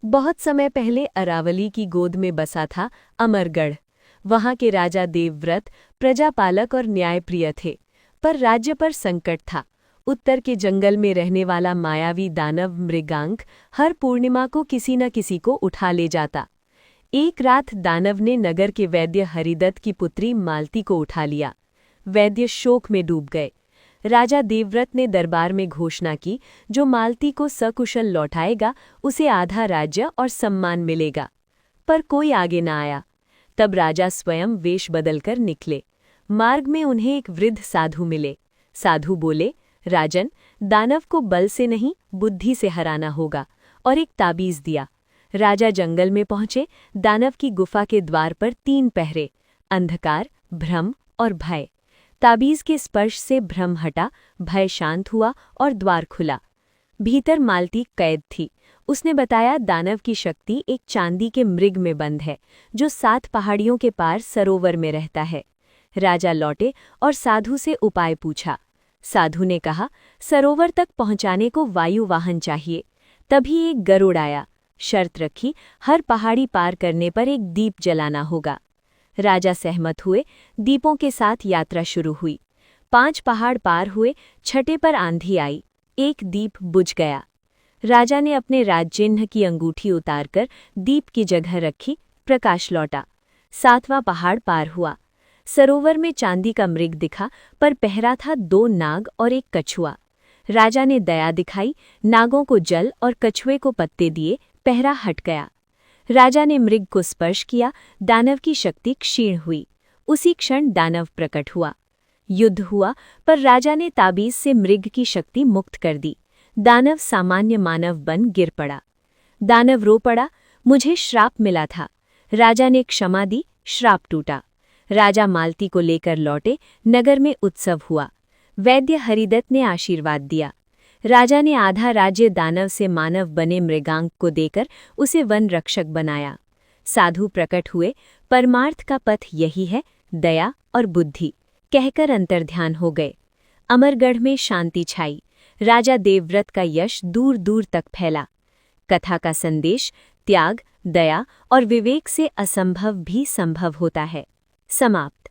बहुत समय पहले अरावली की गोद में बसा था अमरगढ़। वहां के राजा देवव्रत प्रजापालक और न्यायप्रिय थे, पर राज्य पर संकट था। उत्तर के जंगल में रहने वाला मायावी दानव मृगांक हर पूर्णिमा को किसी न किसी को उठा ले जाता। एक रात दानव ने नगर के वैद्य हरिदत्त की पुत्री मालती को उठा लिया। वैद्य शोक में डूब गए। राजा देवव्रत ने दरबार में घोषणा की, जो मालती को सकुशल लौटाएगा उसे आधा राज्य और सम्मान मिलेगा। पर कोई आगे न आया। तब राजा स्वयं वेश बदलकर निकले। मार्ग में उन्हें एक वृद्ध साधु मिले। साधु बोले, राजन, दानव को बल से नहीं बुद्धि से हराना होगा, और एक ताबीज दिया। राजा जंगल में पहुंचे। दानव की गुफा के द्वार पर 3 पहरे, अंधकार, भ्रम और भय। ताबीज के स्पर्श से भ्रम हटा, भय शांत हुआ और द्वार खुला। भीतर मालती कैद थी। उसने बताया, दानव की शक्ति एक चांदी के मृग में बंद है, जो 7 पहाड़ियों के पार सरोवर में रहता है। राजा लौटे और साधु से उपाय पूछा। साधु ने कहा, सरोवर तक पहुंचाने को वायु वाहन चाहिए। तभी एक गरुड़ आया। शर्त रखी, हर पहाड़ी पार करने पर एक दीप जलाना होगा। राजा सहमत हुए। दीपों के साथ यात्रा शुरू हुई। 5 पहाड़ पार हुए। 6ठे पर आंधी आई। एक दीप बुझ गया। राजा ने अपने राजचिह्न की अंगूठी उतारकर दीप की जगह रखी। प्रकाश लौटा। 7वां पहाड़ पार हुआ। सरोवर में चांदी का मृग दिखा, पर पहरा था 2 नाग और एक कछुआ। राजा ने दया दिखाई, नागों को जल और कछुए को पत्ते दिए। पहरा हट गया। राजा ने मृग को स्पर्श किया। दानव की शक्ति क्षीण हुई। उसी क्षण दानव प्रकट हुआ। युद्ध हुआ, पर राजा ने ताबीज से मृग की शक्ति मुक्त कर दी। दानव सामान्य मानव बन गिर पड़ा। दानव रो पड़ा, मुझे श्राप मिला था। राजा ने क्षमा दी, श्राप टूटा। राजा मालती को लेकर लौटे। नगर में उत्सव हुआ। वैद्य हरिदत्त ने आशीर्वाद दिया। राजा ने आधा राज्य दानव से मानव बने मृगांक को देकर उसे वन रक्षक बनाया। साधु प्रकट हुए। परमार्थ का पथ यही है, दया और बुद्धि, कहकर अंतर्ध्यान हो गए। अमरगढ़ में शांति छाई। राजा देवव्रत का यश दूर दूर तक फैला। कथा का संदेश, त्याग, दया और विवेक से असंभव भी संभव होता है। समाप्त।